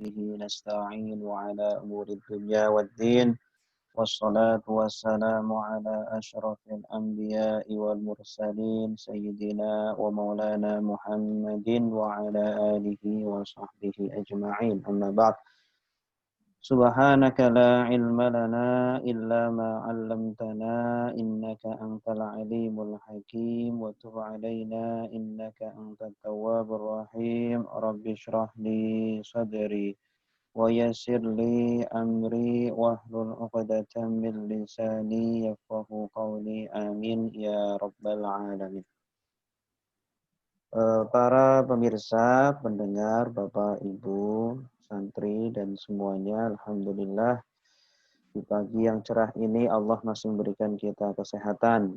به نستعين وعلى أمور الدنيا والدين والصلاة والسلام على أشرف الأنبياء والمرسلين سيدنا ومولانا محمد وعلى آله وصحبه أجمعين أما بعد سبحانك لا علم لنا إلا ما علمتنا إنك أنت العليم الحكيم وتب علينا إنك أنت التواب الرحيم رب اشرح لي صدري ويسر لي أمري واحلل عقدة من لساني يفقه قولي آمين يا رب العالمين. Para pemirsa, pendengar, Bapak, Ibu, santri, dan semuanya, Alhamdulillah, di pagi yang cerah ini Allah masih memberikan kita kesehatan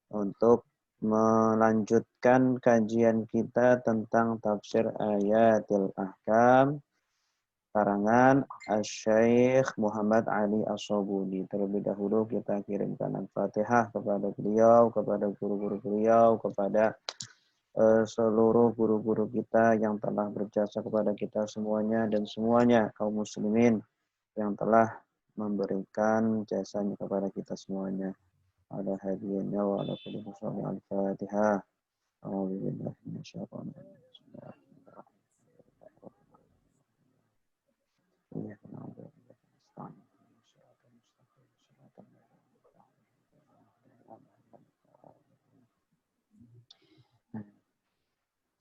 untuk melanjutkan kajian kita tentang tafsir ayatil ahkam, karangan Asy-Syaikh Muhammad Ali As-Sobuni. Terlebih dahulu kita kirimkan Al-Fatihah kepada beliau, kepada guru-guru beliau, kepada seluruh guru-guru kita yang telah berjasa kepada kita semuanya dan semuanya kaum muslimin yang telah memberikan jasanya kepada kita semuanya. Ada hadiahnya wa ala kulli musalli al-Fatihah. A'udzu billahi minasyaitonir rajim.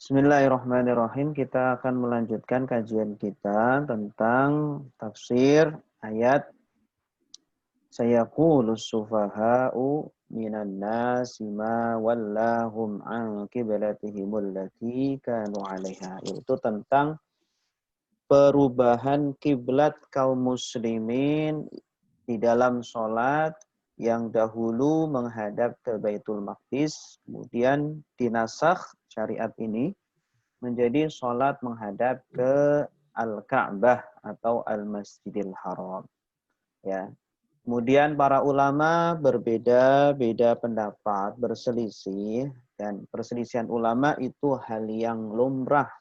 Bismillahirrahmanirrahim. Kita akan melanjutkan kajian kita tentang tafsir ayat sayaqulus sufaha'u minan nasi ma wallahum an qiblatihimul lati kanu 'alaiha. Yaitu tentang perubahan kiblat kaum muslimin di dalam sholat yang dahulu menghadap ke Baitul Maqdis, kemudian dinasakh syariat ini menjadi sholat menghadap ke Al-Ka'bah atau Al-Masjidil Haram. Ya. Kemudian para ulama berbeda-beda pendapat, berselisih, dan perselisihan ulama itu hal yang lumrah,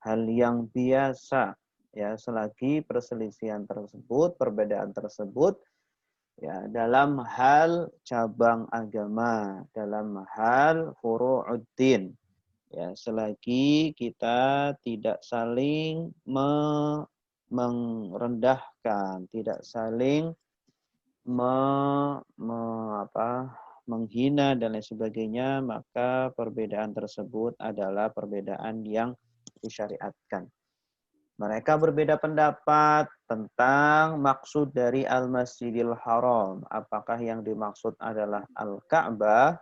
hal yang biasa. Ya, selagi perselisihan tersebut, perbedaan tersebut, ya, dalam hal cabang agama, dalam hal furu'uddin. Ya, selagi kita tidak saling merendahkan, tidak saling menghina dan lain sebagainya, maka perbedaan tersebut adalah perbedaan yang disyariatkan. Mereka berbeda pendapat tentang maksud dari Al-Masjidil Haram. Apakah yang dimaksud adalah Al-Ka'bah,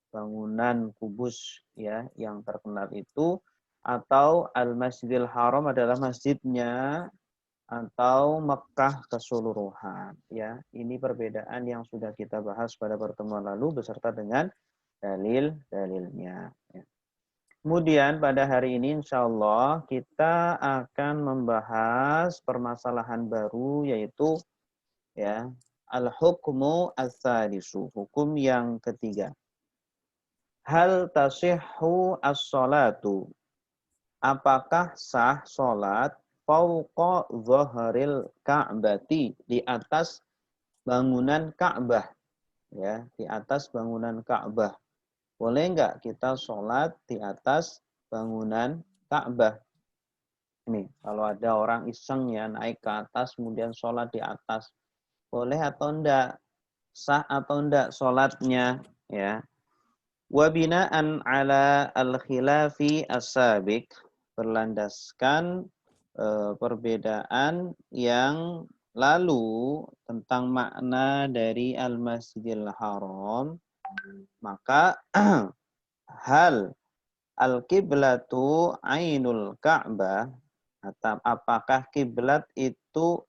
bangunan kubus ya yang terkenal itu, atau Al-Masjidil Haram adalah masjidnya, atau Mekah keseluruhan. Ya, ini perbedaan yang sudah kita bahas pada pertemuan lalu beserta dengan dalil-dalilnya. Ya. Kemudian pada hari ini insya Allah kita akan membahas permasalahan baru yaitu ya al-hukmu as-sadisu, hukum yang ketiga. Hal tasihhu as-salatu, apakah sah salat fauqa dhahril ka'bati, di atas bangunan Ka'bah, ya, di atas bangunan Ka'bah. Boleh enggak kita sholat di atas bangunan Ka'bah? Ini, kalau ada orang iseng ya naik ke atas kemudian sholat di atas, boleh atau enggak? Sah atau enggak sholatnya? Ya. Wa bina'an ala al-khilafi as-sabiq, berlandaskan perbedaan yang lalu tentang makna dari Al-Masjidil Haram, maka hal al-kiblatu ainul Ka'bah, atau apakah kiblat itu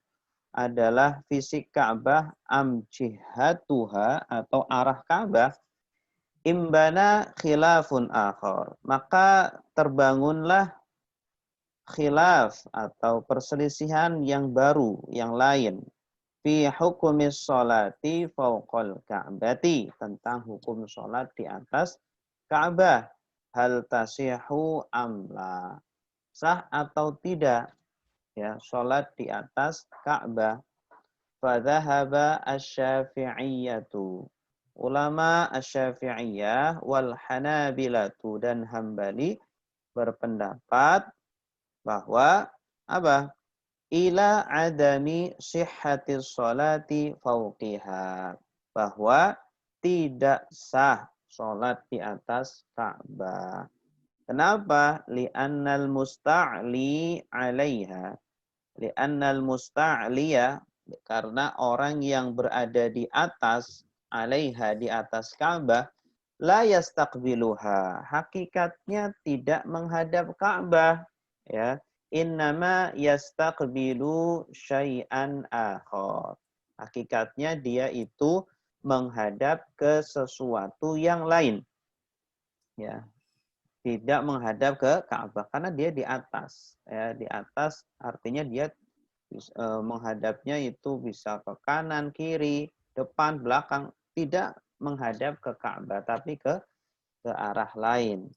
adalah fisik Ka'bah, am jihatuha, atau arah Ka'bah, imbana khilafun akhar, maka terbangunlah khilaf atau perselisihan yang baru, yang lain, fi hukumis sholati fauqal ka'bati, tentang hukum sholat di atas Ka'bah. Hal tasihu amla, sah atau tidak? ya, sholat di atas Ka'bah. Fadhahaba asy-Syafi'iyyatu. Ulama asy-Syafi'iyah wal Hanabilatu dan Hambali berpendapat bahwa apa? Ila adami sihhatis sholati fauqiha. Bahwa tidak sah sholat di atas Ka'bah. Kenapa? Li'annal musta'li 'alaiha. Li'annal musta'liya, karena orang yang berada di atas 'alaiha, di atas Ka'bah, la yastaqbiluha. Hakikatnya tidak menghadap Ka'bah, ya. Innama yastaqbilu syai'an akhar. Hakikatnya dia itu menghadap ke sesuatu yang lain. Ya, tidak menghadap ke Ka'bah karena dia di atas. Ya, di atas artinya dia menghadapnya itu bisa ke kanan, kiri, depan, belakang, tidak menghadap ke Ka'bah tapi ke arah lain.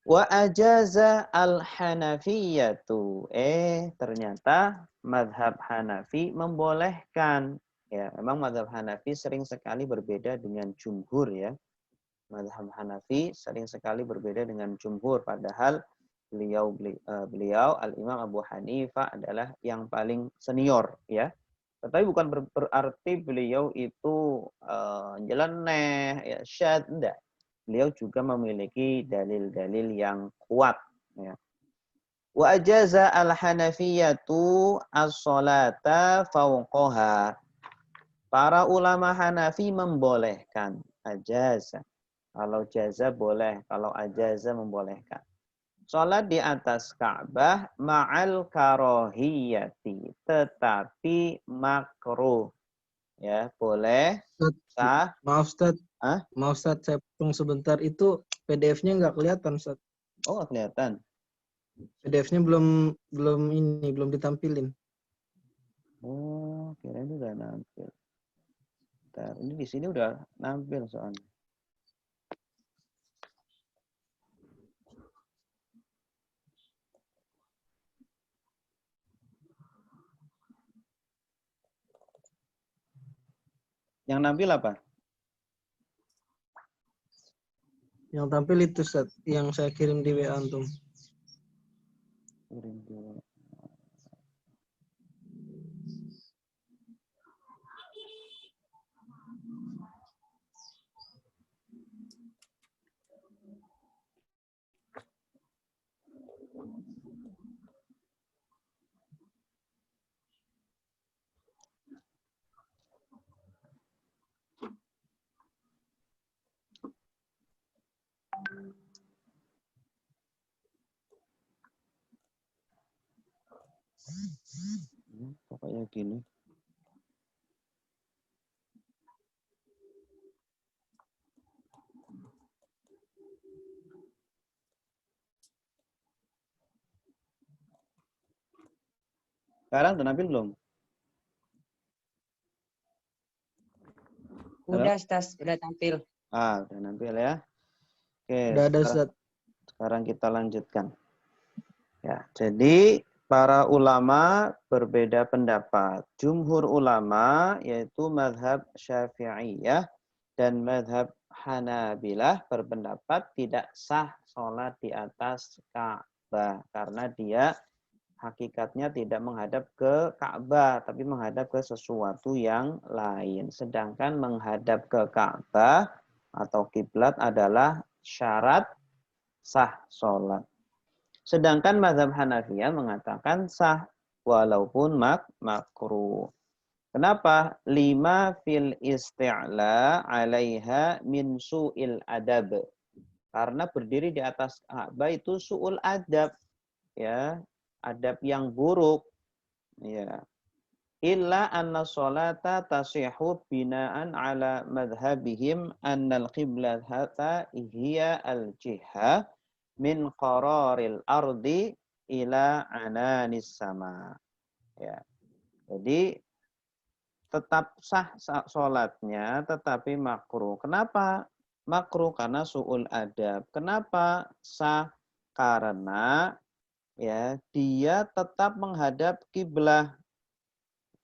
Wa ajaza al-Hanafiyatu. Ternyata mazhab Hanafi membolehkan. Ya, memang mazhab Hanafi sering sekali berbeda dengan jumhur ya. Mazhab Hanafi sering sekali berbeda dengan jumhur, padahal beliau Al-Imam Abu Hanifah adalah yang paling senior ya. Tetapi bukan berarti beliau itu nyeleneh, ya, syad, enggak. Beliau juga memiliki dalil-dalil yang kuat ya. Wa ajaza al-Hanafiyatu as-salata fawqaha. Para ulama Hanafi membolehkan ajaza. Kalau jaza boleh, kalau ajaza membolehkan. Salat di atas Ka'bah ma'al karohiyati, tetapi makruh. Ya, boleh, Ustaz, sah. maaf Ustaz, Hah? maaf Ustaz, saya potong sebentar. Itu PDF-nya nggak kelihatan Ustaz. Oh, nggak kelihatan. PDF-nya belum ditampilin. Oh, kira ini udah nampil. Bentar, ini di sini udah nampil soalnya. Yang nampil apa? Yang tampil itu Ustaz, yang saya kirim di WA antum. Kirim dulu. Kok kayak gini? Sekarang udah nampil belum? Udah, Stas, udah tampil. Udah nampil ya. Oke, Udah ada Ustaz. sekarang kita lanjutkan. Ya, jadi para ulama berbeda pendapat. Jumhur ulama yaitu mazhab Syafi'iyah dan mazhab Hanabilah berpendapat tidak sah sholat di atas Ka'bah karena dia hakikatnya tidak menghadap ke Ka'bah tapi menghadap ke sesuatu yang lain. Sedangkan menghadap ke Ka'bah atau kiblat adalah syarat sah sholat. Sedangkan mazhab Hanafiyah mengatakan sah walaupun makruh. Kenapa? Lima fil isti'la 'alaiha min su'il adab. Karena berdiri di atas Ka'bah itu su'ul adab, ya, adab yang buruk, ya. Illa anna sholata tasihu bina'an ala madhabihim annal qiblata hiya al-jihah min qararil ardi ila ananis sama. Ya. Jadi tetap sah sholatnya tetapi makruh. Kenapa makruh? Karena su'ul adab. Kenapa sah? Karena ya, dia tetap menghadap kiblat.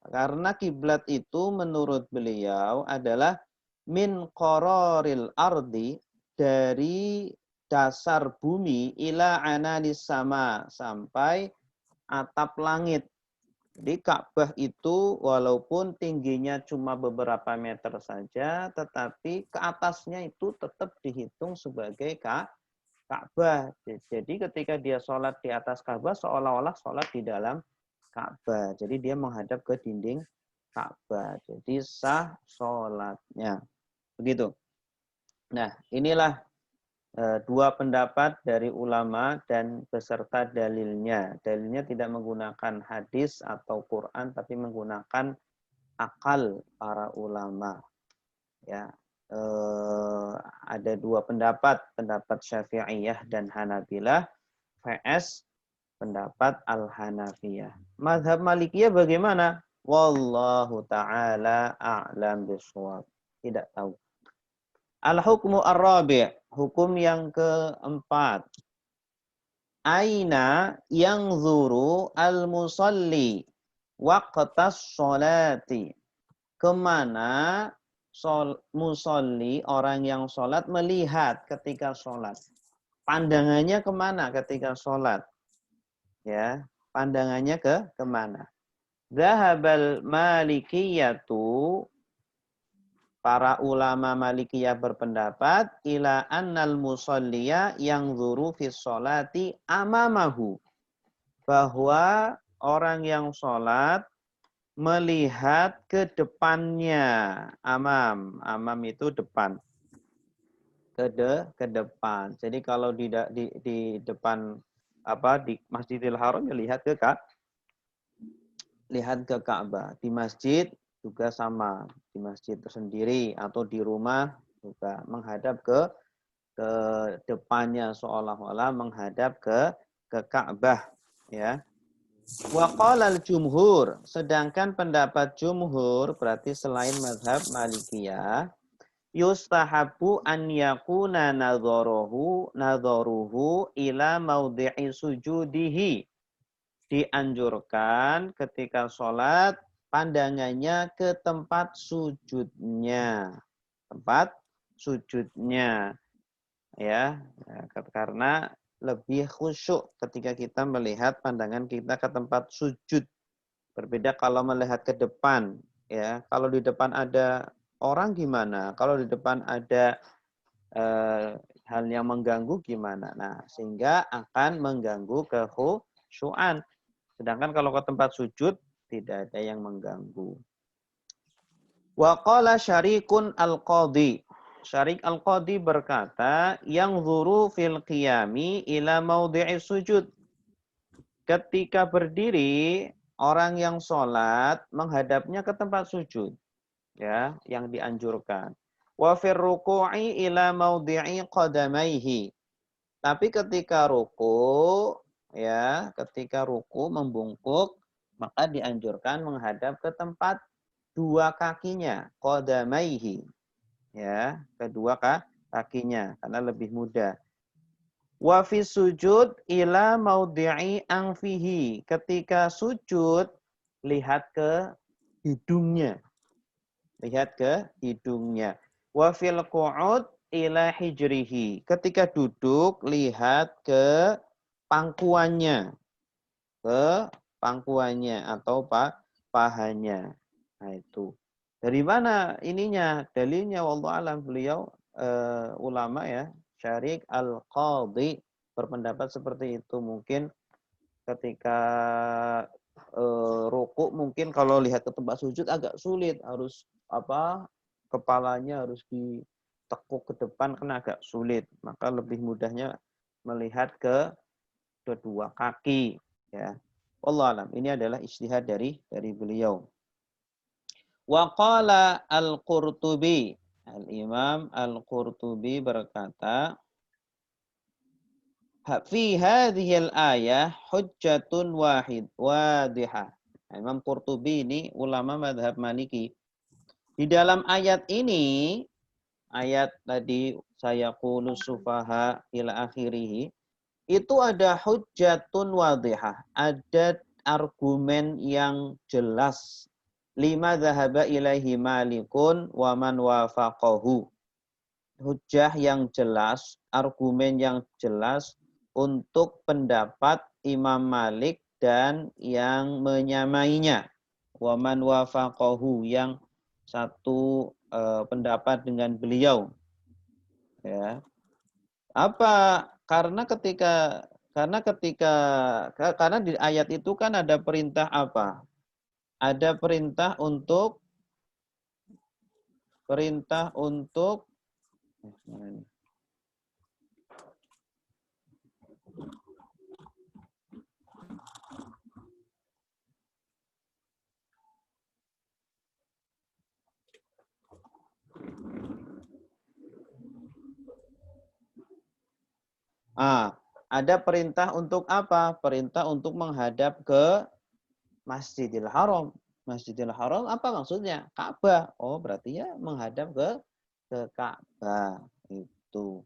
Karena kiblat itu menurut beliau adalah min qararil ardi, dari dasar bumi ila ananis sama, sampai atap langit. Jadi Ka'bah itu walaupun tingginya cuma beberapa meter saja, tetapi ke atasnya itu tetap dihitung sebagai Ka'bah. Jadi ketika dia sholat di atas Ka'bah, seolah-olah sholat di dalam Ka'bah. Jadi dia menghadap ke dinding Ka'bah. Jadi sah sholatnya. Begitu. Nah, inilah dua pendapat dari ulama dan beserta dalilnya. Dalilnya tidak menggunakan hadis atau Quran, tapi menggunakan akal para ulama. Ya, ada dua pendapat, pendapat Syafi'iyah dan Hanabilah vs pendapat Al-Hanafiyah. Mazhab Malikiyah bagaimana? Wallahu ta'ala a'lam bishawab. Tidak tahu. Al-hukmu ar-rabi', hukum yang keempat. Aina yang zuru al-musalli waqtas sholati. Kemana musalli, orang yang sholat, melihat ketika sholat. Pandangannya kemana ketika sholat? Ya, pandangannya kemana? Zahabal malikiyatu, para ulama Malikiyah berpendapat ila annal musalliya yang zuru fis sholati amamahu, bahwa orang yang sholat melihat ke depannya. Amam itu depan, ke depan. Jadi kalau di depan di Masjidil Haram ya lihat ke Ka'bah. Di masjid juga sama, di masjid tersendiri atau di rumah juga menghadap ke depannya, seolah-olah menghadap ke Ka'bah, ya. Wa qala al-jumhur, sedangkan pendapat jumhur berarti selain mazhab Malikiyah, yustahabu an yakuna nadharuhu ila maudhi'i sujudihi. Dianjurkan ketika sholat pandangannya ke tempat sujudnya. Tempat sujudnya. Ya, karena lebih khusyuk ketika kita melihat pandangan kita ke tempat sujud. Berbeda kalau melihat ke depan, ya. Kalau di depan ada orang gimana? Kalau di depan ada hal yang mengganggu gimana? Nah, sehingga akan mengganggu kekhusyuan. Sedangkan kalau ke tempat sujud tidak ada yang mengganggu. Wa qala Syarikun al-Qadhi. Syarik al-Qadhi berkata, yang zuru fil qiyami ila maudhi'i sujud. Ketika berdiri, orang yang sholat menghadapnya ke tempat sujud, ya, yang dianjurkan. Wa fir ruku'i ila maudhi'i qadamaihi. Tapi ketika ruku, ya, ketika ruku membungkuk, maka dianjurkan menghadap ke tempat dua kakinya, qadamaihi, ya, kedua kakinya, karena lebih mudah. Wa fi sujud ila maudhi'i anfihi, ketika sujud lihat ke hidungnya, Wa fil qu'ud ila hijrihi, ketika duduk lihat ke pangkuannya, atau pahanya. Nah itu. Dari mana ininya? Dalilnya wallahu alam, beliau ulama ya, Syarik al-Qadhi berpendapat seperti itu. Mungkin ketika rukuk, mungkin kalau lihat ke tempat sujud agak sulit, harus kepalanya harus ditekuk ke depan, kan agak sulit. Maka lebih mudahnya melihat ke kedua kaki, ya. Wallahu alam. Ini adalah ijtihad dari beliau. Wa qala al-Qurtubi, Al-Imam Al-Qurtubi berkata, fi hadhil ayah hujjatun wadihah. Imam Qurtubi ini ulama madhab Maliki. Di dalam ayat ini, ayat tadi saya qulu sufaha ila akhirih, itu ada hujjatun wadihah, ada argumen yang jelas. Lima dhahaba ilaihi malikun wa man wafaqahu. Hujjah yang jelas, argumen yang jelas untuk pendapat Imam Malik dan yang menyamainya. Wa man wafaqahu, yang satu pendapat dengan beliau. Ya. Apa? Karena di ayat itu kan ada perintah apa? Ada perintah untuk ada perintah untuk apa? Perintah untuk menghadap ke Masjidil Haram. Masjidil Haram apa maksudnya? Ka'bah. Oh, berarti ya menghadap ke Ka'bah. Itu.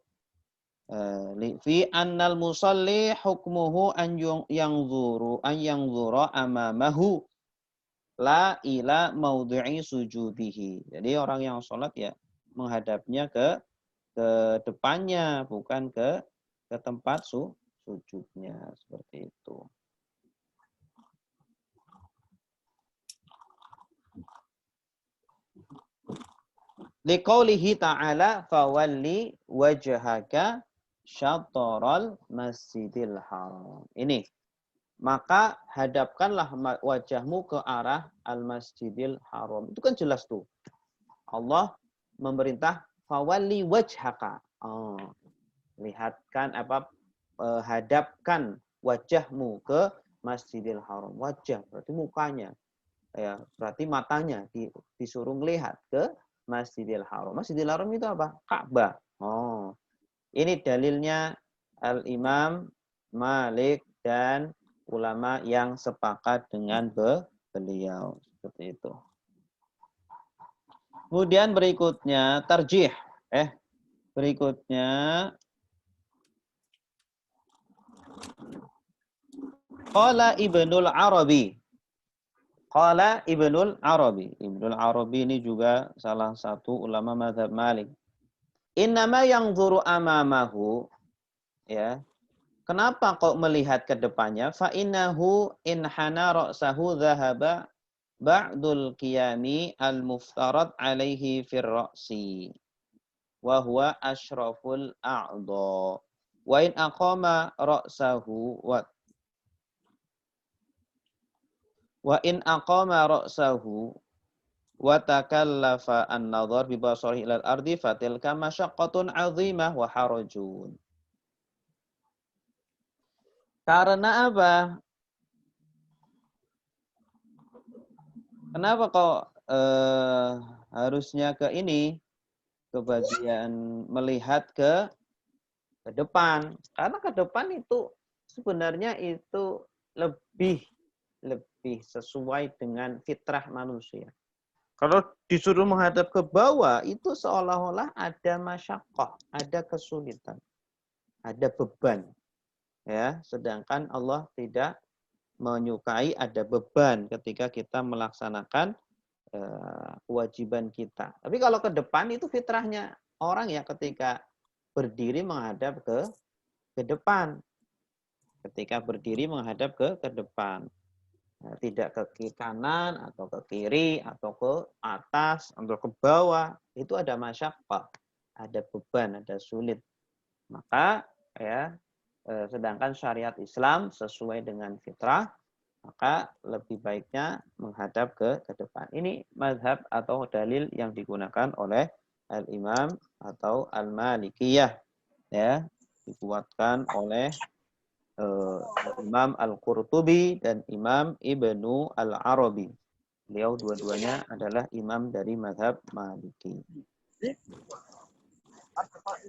Fi annal musalli hukmuhu an yanzura amamahu la ila maudhi'i sujudihi. Jadi orang yang sholat ya menghadapnya ke depannya, bukan ke tempat sujudnya, seperti itu. Liqaulihi ta'ala fawalli wajhaka syatral masjidil haram. Ini. Maka hadapkanlah wajahmu ke arah al-masjidil haram. Itu kan jelas tuh. Allah memerintah fawalli wajhaka. Lihatkan hadapkan wajahmu ke Masjidil Haram. Wajah berarti mukanya. Ya, berarti matanya disuruh melihat ke Masjidil Haram. Masjidil Haram itu apa? Ka'bah. Oh. Ini dalilnya Al-Imam Malik dan ulama yang sepakat dengan beliau. Seperti itu. Kemudian berikutnya tarjih. Berikutnya Qala Ibnul Arabi. Qala Ibnul Arabi. Ibnul Arabi ini juga salah satu ulama mazhab Malik. Innama yanzuru amamahu. Ya. Kenapa kok melihat ke depannya? Fa innahu in hana ra'sahu dhahaba ba'dul qiyami al-muftarad alaihi fir ra'si. Wa huwa asyraful a'dha. Wa in aqama ra'sahu wa in aqama ra'sahu wa takallafa an-nadhar bi basarihi ila al-ardi fatilka masyaqqatun 'azimah wa harajun. Karena apa? Kenapa kok harusnya ke ini, ke bagian melihat ke depan? Karena ke depan itu sebenarnya itu lebih sesuai dengan fitrah manusia. Kalau disuruh menghadap ke bawah, itu seolah-olah ada masyaqqah, ada kesulitan, ada beban. Ya, sedangkan Allah tidak menyukai ada beban ketika kita melaksanakan kewajiban kita. Tapi kalau ke depan itu fitrahnya orang ya ketika berdiri menghadap ke depan. Ketika berdiri menghadap ke depan. Tidak ke kanan atau ke kiri atau ke atas atau ke bawah, itu ada masyaqqah, ada beban, ada sulit. Maka ya sedangkan syariat Islam sesuai dengan fitrah, maka lebih baiknya menghadap ke depan. Ini mazhab atau dalil yang digunakan oleh Al-Imam atau Al-Malikiyah, ya, dikuatkan oleh Imam Al-Qurtubi dan Imam Ibnu Al-Arabi. Beliau dua-duanya adalah imam dari mazhab Maliki.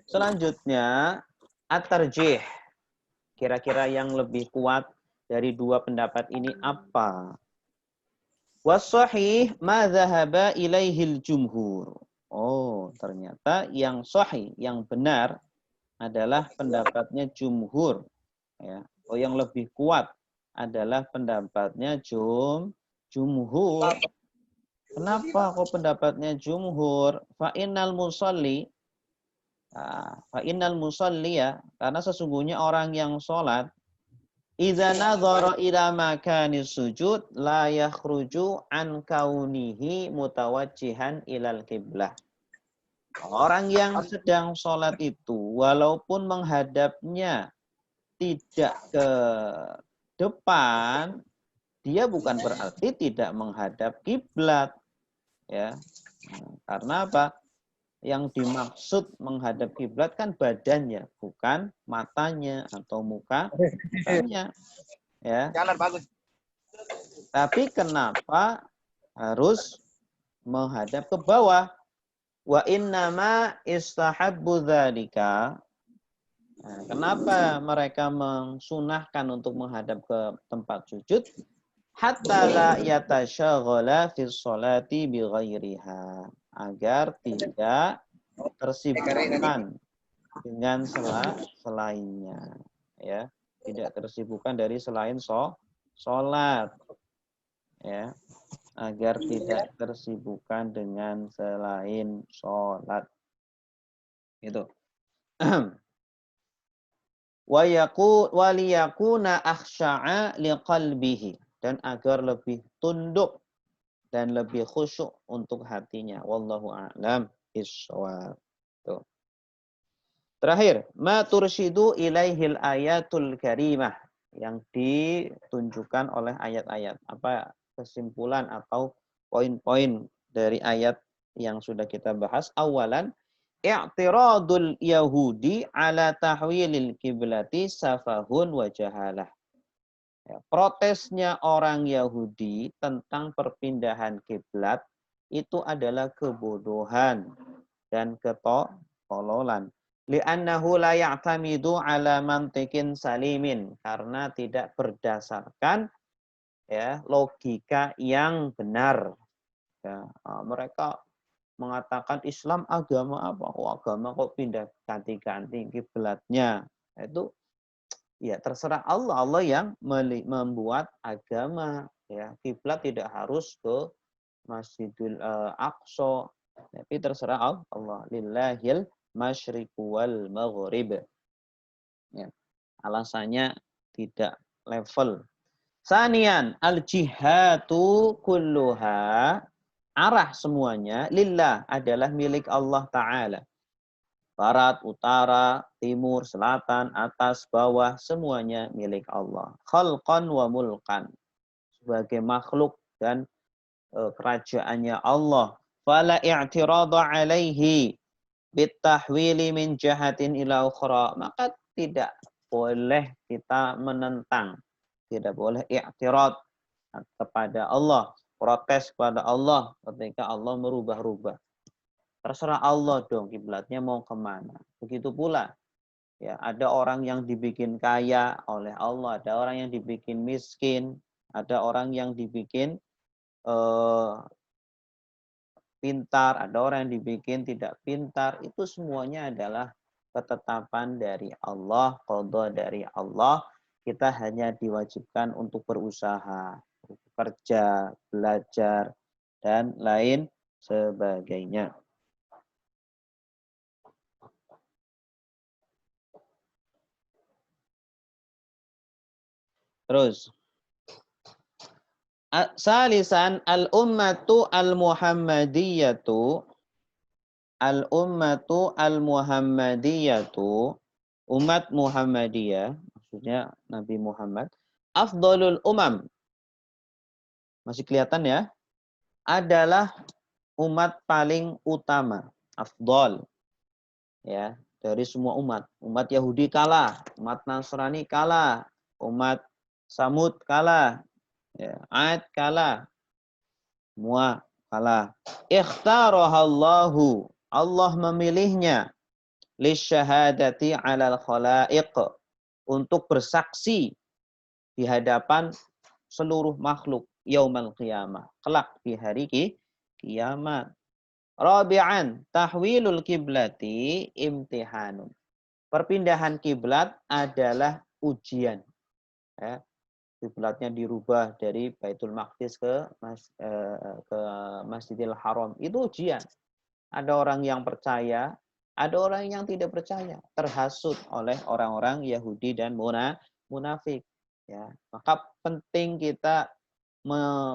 Selanjutnya, at-tarjih. Kira-kira yang lebih kuat dari dua pendapat ini apa? Was-sahih ma dhahaba ilaihil jumhur. Oh, ternyata yang sahih, yang benar adalah pendapatnya jumhur. Ya. Oh, yang lebih kuat adalah pendapatnya jumhur. Kenapa kok pendapatnya jumhur? Fa'innal musalli. Fa'innal musalli ya. Karena sesungguhnya orang yang sholat. Idza nadhara ila makani sujud la yakhruju an kaunihi mutawajjihan ilal qiblah. Orang yang sedang sholat itu walaupun menghadapnya tidak ke depan, dia bukan berarti tidak menghadap kiblat, ya. Karena apa? Yang dimaksud menghadap kiblat kan badannya, bukan matanya atau mukanya, ya. Jalan bagus. Tapi kenapa harus menghadap ke bawah? Wa innama istahabbu dzalika. Nah, kenapa mereka mensunahkan untuk menghadap ke tempat sujud? Hatta la yatasyaghala fi sholati bi ghairiha. Agar tidak tersibukkan dengan selainnya. Ya, tidak tersibukkan dari selain sholat. Ya, agar tidak tersibukkan dengan selain sholat. Itu. Waliyakuna akhsha'a liqalbihi. Dan agar lebih tunduk dan lebih khusyuk untuk hatinya. Wallahu a'lam bishawab. Terakhir, ma tursyidu ilaihil ayatul karimah. Yang ditunjukkan oleh ayat-ayat. Apa kesimpulan atau poin-poin dari ayat yang sudah kita bahas. Awalan, i'tiradul Yahudi ala tahwilil kiblati safahun wa jahalah. Ya, protesnya orang Yahudi tentang perpindahan kiblat itu adalah kebodohan dan ketololan. Li'annahu la ya'tamidu ala mantiqin salimin, karena tidak berdasarkan ya logika yang benar. Ya, mereka mengatakan Islam agama apa? Oh, agama kok pindah ganti-ganti kiblatnya. Itu ya terserah Allah. Allah yang membuat agama. Ya, kiblat tidak harus ke Masjidil Aqsa, tapi terserah Allah. Lillahil masyriqu wal maghrib. Ya. Alasannya tidak level. Sanian al-jihatu kulluha, arah semuanya lillah, adalah milik Allah Ta'ala. Barat, utara, timur, selatan, atas, bawah, semuanya milik Allah. Khalqan wa mulkan, sebagai makhluk dan kerajaannya Allah. Fala i'tirada alaihi bitahwili min jahatin ila ukhra. Maka tidak boleh kita menentang, tidak boleh i'tirad kepada Allah, protes kepada Allah ketika Allah merubah-rubah. Terserah Allah dong kiblatnya mau kemana. Begitu pula ya, ada orang yang dibikin kaya oleh Allah, ada orang yang dibikin miskin, ada orang yang dibikin pintar, ada orang yang dibikin tidak pintar. Itu semuanya adalah ketetapan dari Allah, qadha dari Allah. Kita hanya diwajibkan untuk berusaha, bekerja, belajar, dan lain sebagainya. Terus, salisan al-ummatu al-muhammadiyatu, al-ummatu al-muhammadiyatu, umat Muhammadiyah, maksudnya Nabi Muhammad, afdalul umam, masih kelihatan ya, adalah umat paling utama, afdal, ya, dari semua umat. Umat Yahudi kalah, umat Nasrani kalah, umat Samud kalah, ya, Ad kalah, semua kalah. Ikhtarahallahu, Allah memilihnya, lisyahadati alal khalaiq, untuk bersaksi di hadapan seluruh makhluk yaumal qiyamah, kelak di hari kiamat. Rabi'an, tahwilul kiblati imtihanun. Perpindahan kiblat adalah ujian. Ya. Kiblatnya dirubah dari Baitul Maqdis ke Masjidil Haram. Itu ujian. Ada orang yang percaya, ada orang yang tidak percaya, terhasut oleh orang-orang Yahudi dan munafik. Ya, maka penting kita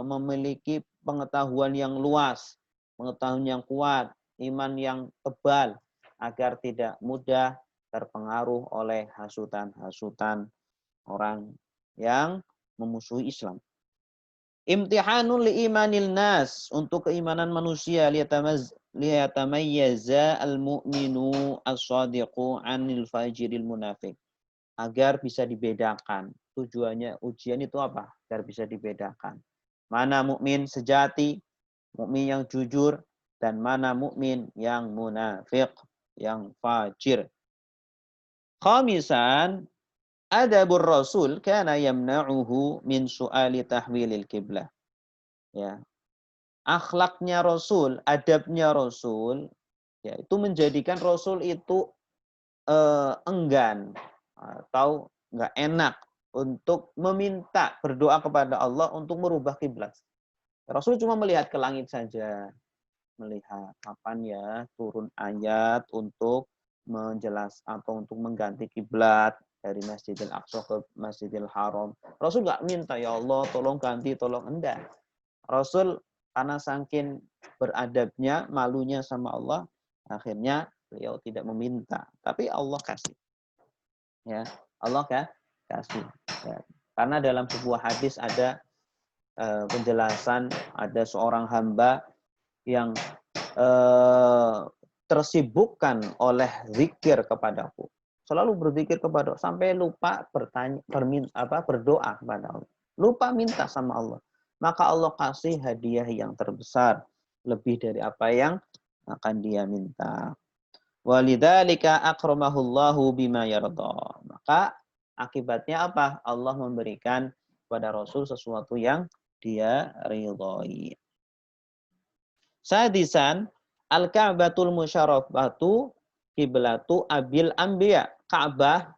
memiliki pengetahuan yang luas, pengetahuan yang kuat, iman yang tebal, agar tidak mudah terpengaruh oleh hasutan-hasutan orang yang memusuhi Islam. Imtihanun li imanil nas, untuk keimanan manusia, liyatamayyaza al-mu'minu as-sadiqu anil fajiril munafik. Agar bisa dibedakan. Tujuannya ujian itu apa? Agar bisa dibedakan. Mana mukmin sejati, mukmin yang jujur, dan mana mukmin yang munafik, yang fajir. Khamisan, adabur Rasul kana yamna'uhu min su'ali tahwilil kiblah. Ya. Akhlaknya Rasul, adabnya Rasul, ya, itu menjadikan Rasul itu enggan atau enggak enak untuk meminta berdoa kepada Allah untuk merubah kiblat. Rasul cuma melihat ke langit saja, melihat kapan ya turun ayat untuk menjelas atau untuk mengganti kiblat dari Masjidil Aqsa ke Masjidil Haram. Rasul nggak minta, ya Allah tolong ganti, tolong, enggak. Rasul karena saking beradabnya, malunya sama Allah, akhirnya beliau tidak meminta, tapi Allah kasih. Ya, Allah kasih. Ya. Karena dalam sebuah hadis ada penjelasan, ada seorang hamba yang tersibukkan oleh zikir kepadaku. Selalu berzikir kepada Allah sampai lupa berdoa kepada Allah. Lupa minta sama Allah. Maka Allah kasih hadiah yang terbesar, lebih dari apa yang akan dia minta. Walidzalika akramahullahu bima yarda. Maka akibatnya apa? Allah memberikan kepada Rasul sesuatu yang dia ridhoi. Sadisan, al-Ka'batul musyarrafatu kiblatu abil anbiya. Ka'bah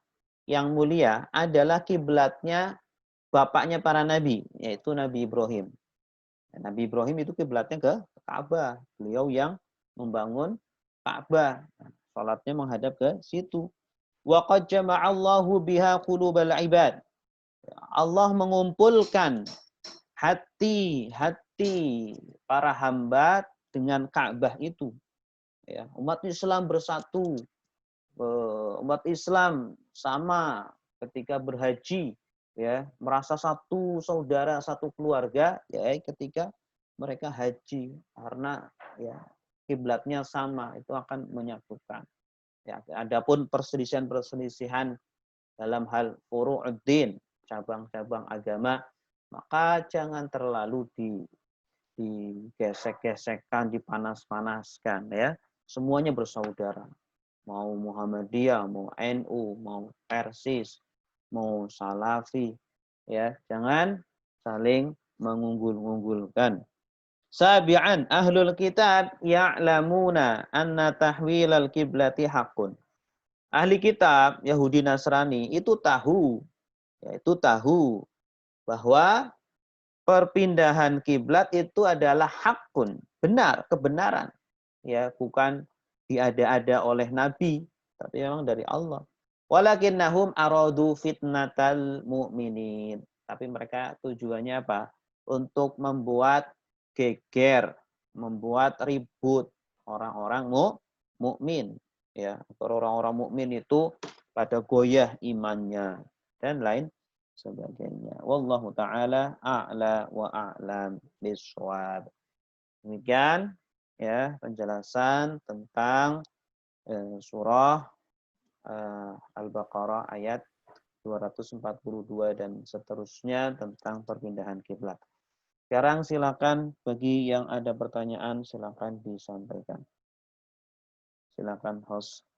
yang mulia adalah kiblatnya bapaknya para nabi, yaitu Nabi Ibrahim. Nabi Ibrahim itu kiblatnya ke Ka'bah. Beliau yang membangun Ka'bah. Salatnya menghadap ke situ. Wa qad jama'allahu biha qulubal ibad. Allah mengumpulkan hati para hamba dengan Ka'bah itu. Ya, umat Islam bersatu. Umat Islam sama ketika berhaji, ya, merasa satu saudara, satu keluarga, ya, ketika mereka haji, karena ya kiblatnya sama, itu akan menyatukan. Ya, adapun perselisihan dalam hal furu'uddin, cabang-cabang agama, maka jangan terlalu digesek-gesekkan, dipanas-panaskan, ya. Semuanya bersaudara. Mau Muhammadiyah, mau NU, mau Persis, mau Salafi, ya. Jangan saling mengunggul-unggulkan. Sabi'an, ahlul kitab ya'lamuna anna tahwilal kiblati haqqun. Ahli kitab Yahudi Nasrani itu tahu, yaitu tahu bahwa perpindahan kiblat itu adalah hakun, benar, kebenaran. Ya, bukan diada-ada oleh nabi, tapi memang dari Allah. Walakinnahum aradu fitnatal mu'minin. Tapi mereka tujuannya apa? Untuk membuat geger, membuat ribut orang-orang mukmin. Ya, orang-orang mukmin itu pada goyah imannya dan lain sebagainya. Wallahu taala a'la wa a'lam bishawab. Demikian ya penjelasan tentang surah Al-Baqarah ayat 242 dan seterusnya tentang perpindahan kiblat. Sekarang silakan bagi yang ada pertanyaan silakan disampaikan. Silakan host.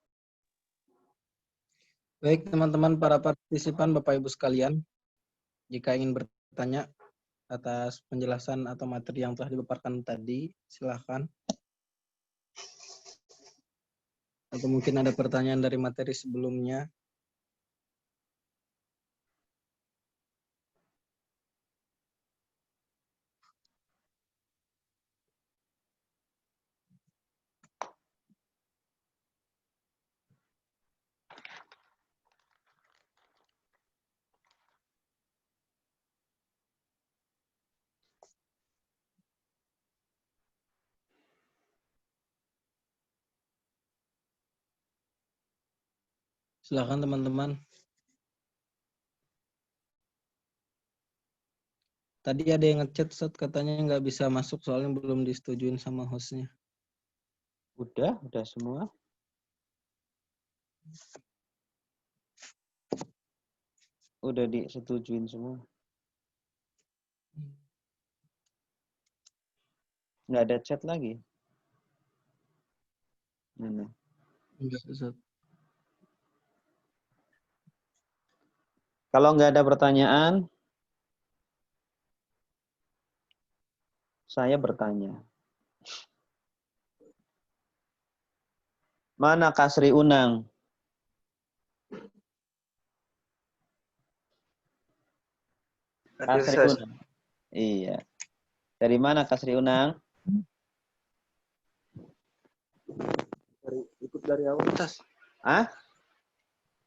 Baik teman-teman para partisipan Bapak Ibu sekalian, jika ingin bertanya atas penjelasan atau materi yang telah dipaparkan tadi, silakan. Atau mungkin ada pertanyaan dari materi sebelumnya. Silakan teman-teman. Tadi ada yang ngechat, Ustaz, katanya nggak bisa masuk soalnya belum disetujuin sama hostnya. Udah semua. Udah disetujuin semua. Nggak ada chat lagi. Mana? Enggak, Ustaz. Kalau nggak ada pertanyaan, saya bertanya. Mana Kasri Unang? Kasri Unang. Iya. Dari mana Kasri Unang? Ikut dari awal, Tas. Ah?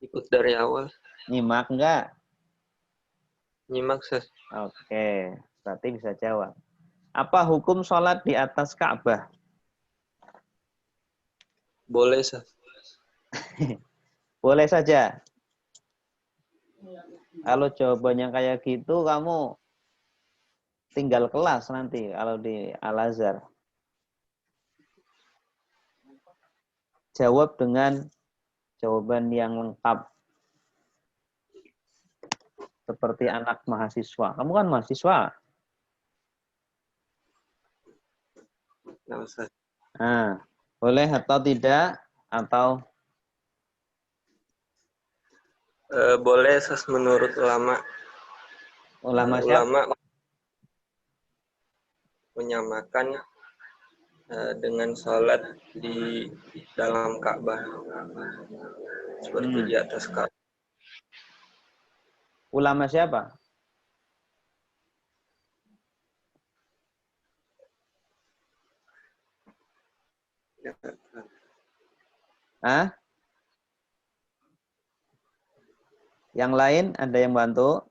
Ikut dari awal. Nyimak nggak? Nyimak, Sas. Oke, berarti bisa jawab. Apa hukum sholat di atas Ka'bah? Boleh, Sas. Boleh saja. Kalau jawabannya kayak gitu, kamu tinggal kelas nanti kalau di Al-Azhar. Jawab dengan jawaban yang lengkap. Seperti anak mahasiswa. Kamu kan mahasiswa. Nah, Sas. Nah, boleh atau tidak? Atau Boleh, Sas, menurut ulama. ulama siapa? Ulama menyamakan dengan sholat di dalam Ka'bah. Seperti di atas Ka'bah. Ulama siapa? Hah? Yang lain ada yang bantu?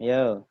Yo.